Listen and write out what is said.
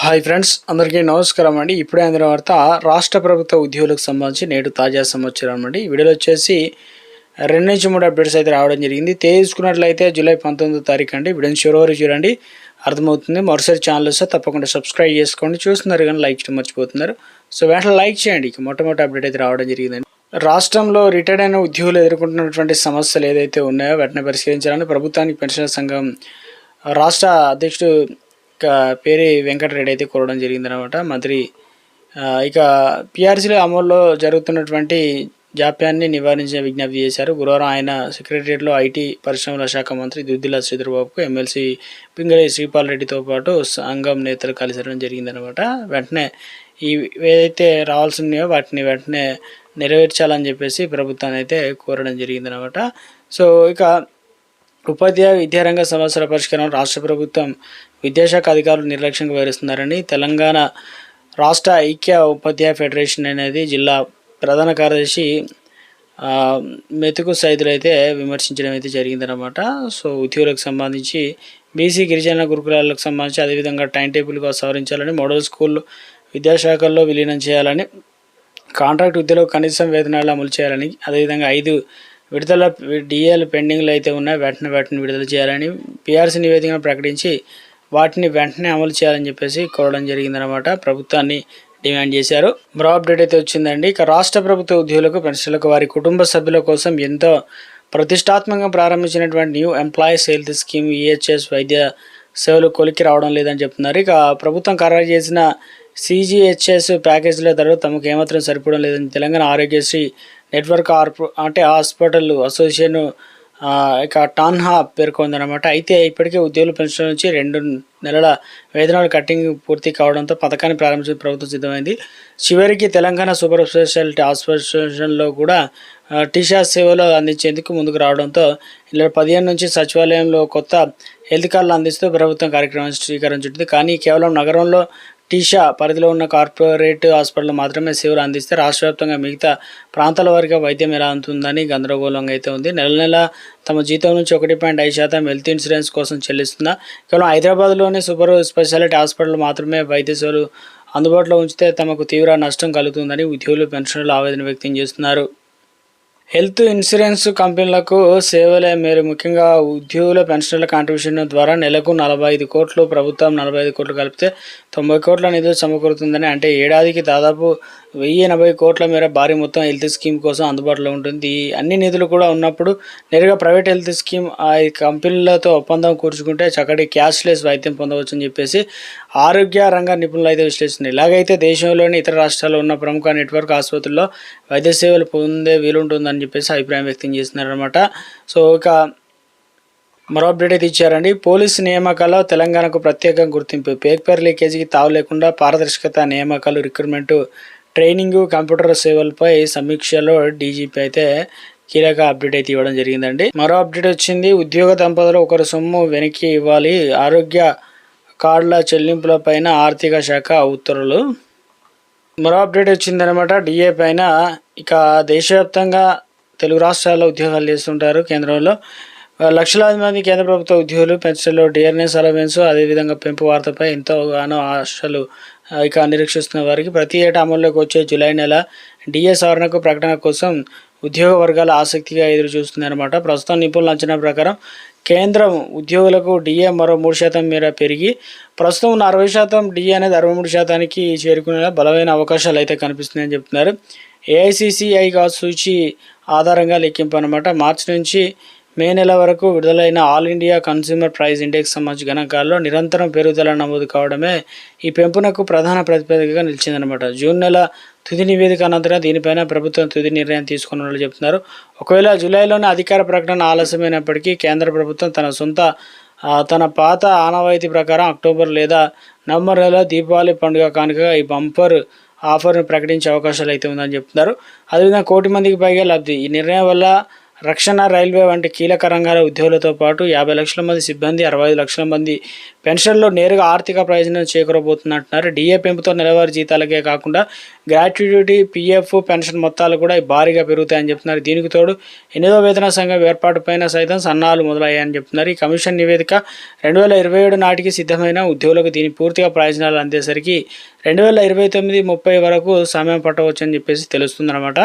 Hi friends, అందరికీ నమస్కారం అండి. ఇప్పుడే అందిన వార్త రాష్ట్ర ప్రభుత్వ ఉద్యోగులకు సంబంధించి నేడు తాజా సమాచారం అండి. ఈ వీడియోలో వచ్చేసి 2-3 అప్డేట్స్ అయితే రావడం జరిగింది. తీసుకున్నట్లయితే జూలై 19వ తారీఖు అండి. వీడియోని చివరి వరకు చూడండి, అర్థమవుతుంది. మరోసారి ఛానల్ వస్తే తప్పకుండా సబ్స్క్రైబ్ చేసుకోండి. చూస్తున్నారు కానీ లైక్ చేయడం మర్చిపోతున్నారు. సో వెంటనే లైక్ చేయండి. మొట్టమొదటి అప్డేట్ అయితే రావడం జరిగిందండి. రాష్ట్రంలో రిటైర్డ్ అయిన ఉద్యోగులు ఎదుర్కొంటున్నటువంటి సమస్యలు ఏదైతే ఉన్నాయో వాటిని పరిష్కరించాలని ప్రభుత్వానికి పెన్షనర్ సంఘం రాష్ట్ర అధ్యక్షుడు పేరి వెంకటరెడ్డి అయితే కోరడం జరిగిందనమాట. మంత్రి ఇక పిఆర్సీలో అమల్లో జరుగుతున్నటువంటి జాప్యాన్ని నివారించే విజ్ఞప్తి చేశారు. గురువారం ఆయన సెక్రటరియట్లో ఐటీ పరిశ్రమల శాఖ మంత్రి దుద్దిల శ్రీధర్బాబుకు ఎమ్మెల్సీ పింగళి శ్రీపాల్ రెడ్డితో పాటు సంఘం నేతలు కలిసడం జరిగిందనమాట. వెంటనే ఏదైతే రావాల్సి ఉన్నాయో వాటిని వెంటనే నెరవేర్చాలని చెప్పేసి ప్రభుత్వాన్ని అయితే కోరడం జరిగిందనమాట. సో ఇక ఉపాధ్యాయ విద్యారంగ సమస్యల పరిష్కారం రాష్ట్ర ప్రభుత్వం విద్యాశాఖ అధికారులు నిర్లక్ష్యంగా వ్యవహరిస్తున్నారని తెలంగాణ రాష్ట్ర ఐక్య ఉపాధ్యాయ ఫెడరేషన్ అనేది జిల్లా ప్రధాన కార్యదర్శి మెతుకు సైదులు అయితే విమర్శించడం అయితే జరిగిందనమాట. సో ఉద్యోగులకు సంబంధించి బీసీ గిరిజన గురుకులాలకు సంబంధించి అదేవిధంగా టైం టేబుల్గా సవరించాలని, మోడల్ స్కూల్ విద్యాశాఖల్లో విలీనం చేయాలని, కాంట్రాక్ట్ ఉద్యోగులకు కనీసం వేతనాలు అమలు చేయాలని, అదేవిధంగా 5 విడుదల డిఏలు పెండింగ్లు అయితే ఉన్నాయి, వాటిని విడుదల చేయాలని, పిఆర్సీ నివేదికను ప్రకటించి వాటిని వెంటనే అమలు చేయాలని చెప్పేసి కోరడం జరిగిందనమాట. ప్రభుత్వాన్ని డిమాండ్ చేశారు. మరో అప్డేట్ అయితే వచ్చిందండి. ఇక రాష్ట్ర ప్రభుత్వ ఉద్యోగులకు, పెన్షన్లకు, వారి కుటుంబ సభ్యుల కోసం ఎంతో ప్రతిష్టాత్మకంగా ప్రారంభించినటువంటి new employees health scheme EHS వైద్య సేవలు కొలికి రావడం లేదని చెప్తున్నారు. ఇక ప్రభుత్వం ఖరారు చేసిన సిజిహెచ్ఎస్ ప్యాకేజీల ధరలు తమకు ఏమాత్రం సరిపోవడం లేదని Telangana Aarogyasri network hospital association ఇక టాన్హా పేర్కొందనమాట. అయితే ఇప్పటికే ఉద్యోగుల పెన్షన్ నుంచి 2 నెలల వేతనాలు కట్టింగ్ పూర్తి కావడంతో పథకాన్ని ప్రారంభించిన ప్రభుత్వం సిద్ధమైంది. చివరికి తెలంగాణ సూపర్ స్పెషాలిటీ హాస్పిటల్లో కూడా టీషా సేవలు అందించేందుకు ముందుకు రావడంతో ఇలా 15 నుంచి సచివాలయంలో కొత్త హెల్త్ కార్డులు అందిస్తూ ప్రభుత్వం కార్యక్రమాన్ని శ్రీకారం చుట్టింది. కానీ కేవలం నగరంలో టీషా పరిధిలో ఉన్న కార్పొరేట్ హాస్పిటల్ మాత్రమే సేవలు అందిస్తే రాష్ట్ర వ్యాప్తంగా మిగతా ప్రాంతాల వారిగా వైద్యం ఎలా అందుతుందని గందరగోళంగా అయితే ఉంది. నెల తమ జీతం నుంచి 1.5% హెల్త్ ఇన్సూరెన్స్ కోసం చెల్లిస్తున్న కేవలం హైదరాబాద్లోని సూపర్ స్పెషాలిటీ హాస్పిటల్ మాత్రమే వైద్య సేవలు అందుబాటులో ఉంచితే తమకు తీవ్ర నష్టం కలుగుతుందని ఉద్యోగులు, పెన్షనర్లు ఆవేదన వ్యక్తం చేస్తున్నారు. హెల్త్ ఇన్సూరెన్స్ కంపెనీలకు సేవలే మేలు ముఖ్యంగా ఉద్యోగుల పెన్షన్ల కాంట్రిబ్యూషన్ ద్వారా నెలకు 45 కోట్లు, ప్రభుత్వం 45 కోట్లు కలిపితే 90 కోట్ల నిధులు సమకూరుతుందని, అంటే ఏడాదికి దాదాపు 1080 కోట్ల మేర భారీ మొత్తం హెల్త్ స్కీమ్ కోసం అందుబాటులో ఉంటుంది. అన్ని నిధులు కూడా ఉన్నప్పుడు నేరుగా ప్రైవేట్ హెల్త్ స్కీమ్ కంపెనీలతో ఒప్పందం కూర్చుకుంటే చక్కటి క్యాష్లెస్ వైద్యం పొందవచ్చని చెప్పేసి ఆరోగ్య రంగ నిపుణులు అయితే విశ్లేషిస్తున్నారు. ఇలాగైతే దేశంలోని ఇతర రాష్ట్రాల్లో ఉన్న ప్రముఖ నెట్వర్క్ ఆసుపత్రుల్లో వైద్య సేవలు పొందే వీలుంటుందని చెప్పేసి అభిప్రాయం వ్యక్తం చేస్తున్నారన్నమాట. సో ఇక మరో అప్డేట్ అయితే ఇచ్చారండి. పోలీసు నియామకాల్లో తెలంగాణకు ప్రత్యేక గుర్తింపు, పేపర్ లీకేజీకి తావు లేకుండా పారదర్శకత, నియామకాలు, రిక్రూట్మెంట్, ట్రైనింగ్, కంప్యూటర్ సేవలపై సమీక్షలో డీజీపీ అయితే కీలక అప్డేట్ అయితే ఇవ్వడం జరిగిందండి. మరో అప్డేట్ వచ్చింది. ఉద్యోగ దంపతులు ఒకరు సొమ్ము వెనక్కి ఇవ్వాలి, ఆరోగ్య కార్డుల చెల్లింపులపైన ఆర్థిక శాఖ ఉత్తర్వులు. మరో అప్డేట్ వచ్చిందనమాట. డిఏ పైన ఇక దేశవ్యాప్తంగా తెలుగు రాష్ట్రాల్లో ఉద్యోగాలు చేస్తుంటారు. కేంద్రంలో లక్షలాది మంది కేంద్ర ప్రభుత్వ ఉద్యోగులు పెన్షన్లు, డిఆర్ఎస్ అలవెన్స్, అదేవిధంగా పెంపు వార్తపై ఎంతోగానో ఆశలు ఇక నిరీక్షిస్తున్న వారికి ప్రతి ఏటా అమల్లోకి వచ్చే జూలై నెల డిఏ సవరణకు ప్రకటన కోసం ఉద్యోగ వర్గాల ఆసక్తిగా ఎదురు చూస్తుందన్నమాట. ప్రస్తుతం నిపుణుల అంచనా ప్రకారం కేంద్రం ఉద్యోగులకు డిఏ మరో 3% మేర పెరిగి ప్రస్తుతం ఉన్న 60% డిఏ అనేది 63%కి చేరుకునే బలమైన అవకాశాలు అయితే కనిపిస్తున్నాయని చెప్తున్నారు. ఏఐసిసిఐ సూచి ఆధారంగా లెక్కింపు అనమాట. మార్చి నుంచి మే నెల వరకు విడుదలైన all India consumer price index సంబంధించిన గణాంకాల్లో నిరంతరం పెరుగుదల నమోదు కావడమే ఈ పెంపునకు ప్రధాన ప్రతిపాదికగా నిలిచిందనమాట. జూన్ నెల తుది నివేదిక అనంతరం దీనిపైన ప్రభుత్వం తుది నిర్ణయం తీసుకున్నట్లు చెప్తున్నారు. ఒకవేళ జూలైలోనే అధికార ప్రకటన ఆలస్యమైనప్పటికీ కేంద్ర ప్రభుత్వం తన పాత ఆనవాయితీ ప్రకారం అక్టోబర్ లేదా నవంబర్ నెల దీపావళి పండుగ కానుకగా ఈ బంపర్ ఆఫర్ను ప్రకటించే అవకాశాలు అయితే ఉందని చెప్తున్నారు. అదేవిధంగా 1 కోటి మందికి పైగా లబ్ధి. ఈ నిర్ణయం వల్ల రక్షణ, రైల్వే వంటి కీలక రంగాల ఉద్యోగులతో పాటు 50 లక్షల మంది సిబ్బంది, 65 లక్షల మంది పెన్షన్లు నేరుగా ఆర్థిక ప్రయోజనం చేకూరబోతున్నట్టున్నారు. డిఏ పెంపుతో నెలవారీ జీతాలకే కాకుండా గ్రాట్యుటీ, పీఎఫ్, పెన్షన్ మొత్తాలు కూడా భారీగా పెరుగుతాయని చెప్తున్నారు. దీనికి తోడు 8వ వేతన సంఘం ఏర్పాటుపైన సైతం సన్నాహాలు మొదలయ్యాయని చెప్తున్నారు. ఈ కమిషన్ నివేదిక 2027 నాటికి సిద్ధమైన ఉద్యోగులకు దీని పూర్తిగా ప్రయోజనాలు అందేసరికి 2029-30 వరకు సమయం పట్టవచ్చని చెప్పేసి తెలుస్తుందన్నమాట.